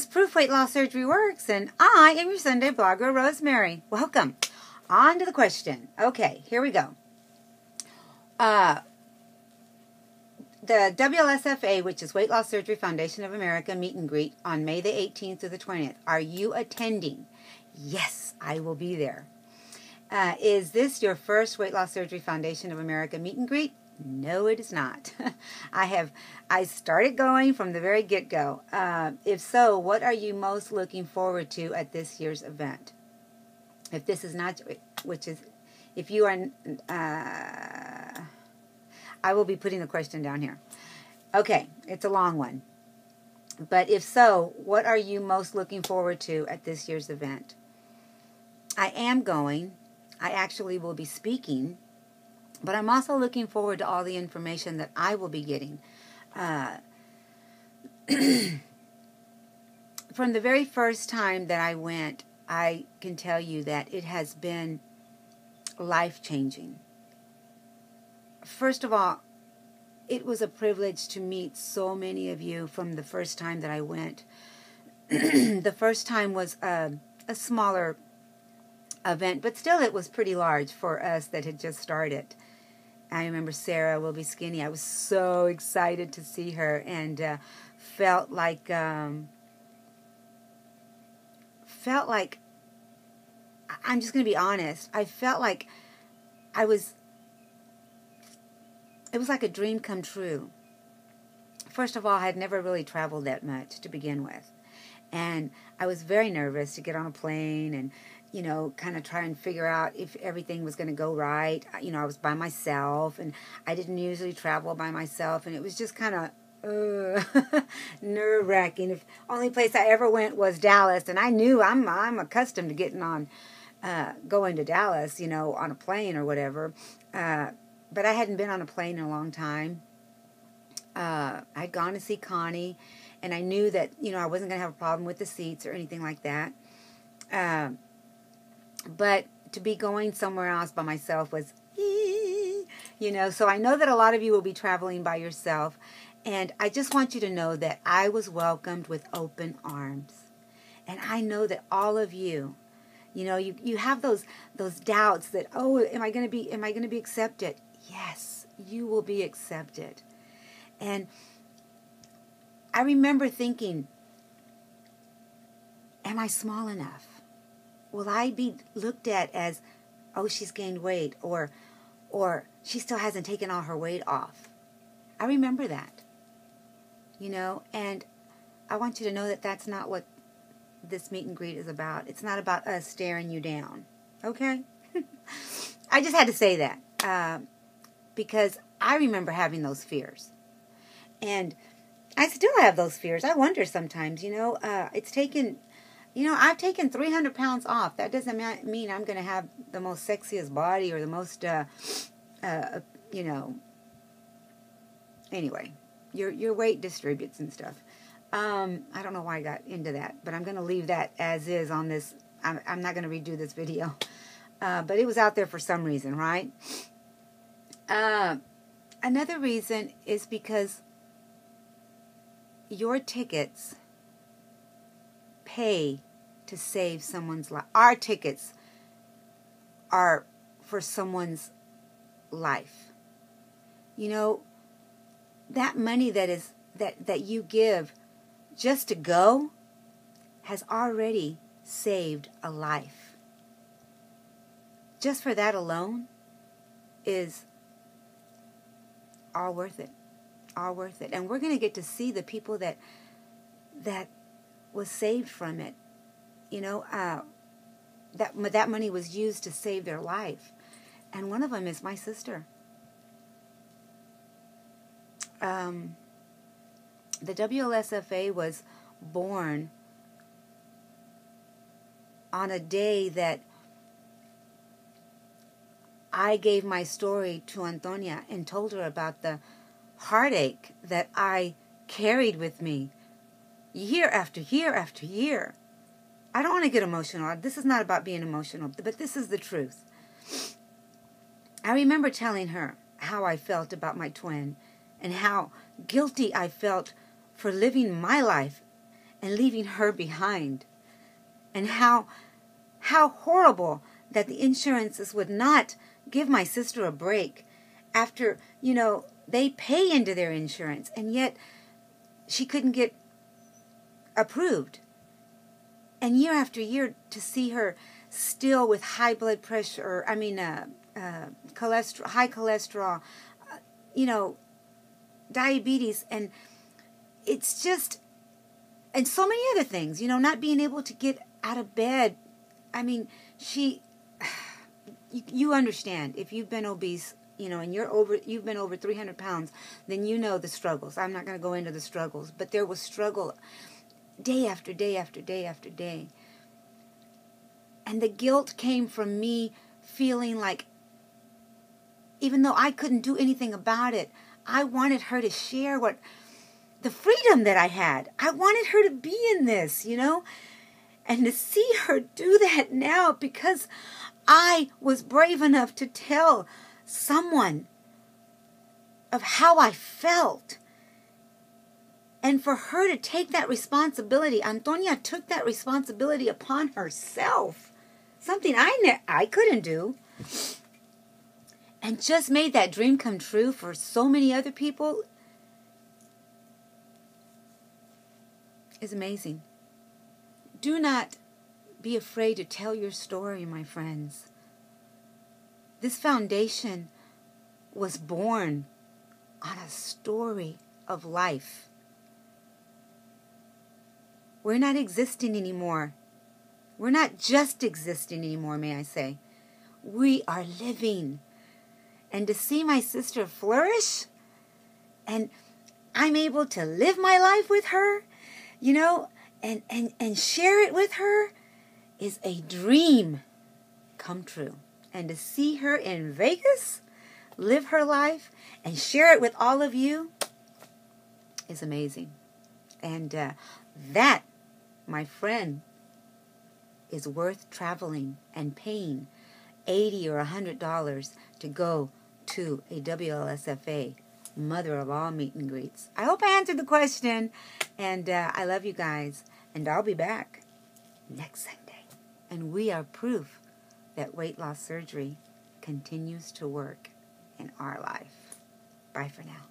is Proof Weight Loss Surgery Works, and I am your Sunday blogger, Rosemary. Welcome. On to the question. Okay, here we go. The WLSFA, which is Weight Loss Surgery Foundation of America, Meet and Greet on May the 18th through the 20th. Are you attending? Yes, I will be there. Is this your first Weight Loss Surgery Foundation of America Meet and Greet? No, it is not. I started going from the very get-go. If so, what are you most looking forward to at this year's event? If this is not, if you are, I will be putting the question down here. Okay, it's a long one. But if so, what are you most looking forward to at this year's event? I am going. I actually will be speaking. But I'm also looking forward to all the information that I will be getting. From the very first time that I went, I can tell you that it has been life-changing. First of all, it was a privilege to meet so many of you from the first time that I went. The first time was a smaller event, but still it was pretty large for us that had just started. I remember Sarah will be skinny. I was so excited to see her, and felt like I'm just going to be honest. I felt like it was like a dream come true. First of all, I had never really traveled that much to begin with, and I was very nervous to get on a plane and, you know, kind of try and figure out if everything was going to go right. You know, I was by myself, and I didn't usually travel by myself, and it was just kind of nerve-wracking. If only place I ever went was Dallas, and I knew I'm accustomed to getting on, going to Dallas, you know, on a plane or whatever. But I hadn't been on a plane in a long time. I'd gone to see Connie, and I knew that, you know, I wasn't going to have a problem with the seats or anything like that. But to be going somewhere else by myself was, you know, so I know that a lot of you will be traveling by yourself. And I just want you to know that I was welcomed with open arms. And I know that all of you, you know, you have those doubts that, oh, am I going to be accepted? Yes, you will be accepted. And I remember thinking, am I small enough? Will I be looked at as, oh, she's gained weight, or she still hasn't taken all her weight off? I remember that, you know, and I want you to know that that's not what this meet and greet is about. It's not about us staring you down, okay? I just had to say that because I remember having those fears, and I still have those fears. I wonder sometimes, you know, it's taken... You know, I've taken 300 pounds off. That doesn't mean I'm going to have the most sexiest body or the most, you know, anyway, your weight distributes and stuff. I don't know why I got into that, but I'm going to leave that as is on this. I'm not going to redo this video, but it was out there for some reason, right? Another reason is because your tickets pay to save someone's life. Our tickets are for someone's life. You know, that money that you give just to go has already saved a life. Just for that alone is all worth it. All worth it. And we're going to get to see the people that was saved from it. You know, that money was used to save their life. And one of them is my sister. The WLSFA was born on a day that I gave my story to Antonia and told her about the heartache that I carried with me year after year after year. I don't want to get emotional. This is not about being emotional, but this is the truth. I remember telling her how I felt about my twin and how guilty I felt for living my life and leaving her behind. And how horrible that the insurances would not give my sister a break after, they pay into their insurance, and yet she couldn't get approved. And year after year, to see her still with high blood pressure, cholesterol, high cholesterol, diabetes, and it's just, and so many other things, not being able to get out of bed. You understand, if you've been obese, and you've been over 300 pounds, then you know the struggles. I'm not going to go into the struggles, but there was struggle day after day after day after day. And the guilt came from me feeling like, even though I couldn't do anything about it, I wanted her to share the freedom that I had. I wanted her to be in this, and to see her do that now because I was brave enough to tell someone of how I felt. And for her to take that responsibility, Antonia took that responsibility upon herself. Something I couldn't do. And just made that dream come true for so many other people. Is amazing. Do not be afraid to tell your story, my friends. This foundation was born on a story of life. We're not existing anymore. We're not just existing anymore, may I say. We are living. And to see my sister flourish, and I'm able to live my life with her, and share it with her, is a dream come true. And to see her in Vegas, live her life, and share it with all of you is amazing. And that, my friend, is worth traveling and paying $80 or $100 to go to a WLSFA Mother of All Meet and Greets. I hope I answered the question, and I love you guys, and I'll be back next Sunday. And we are proof that weight loss surgery continues to work in our life. Bye for now.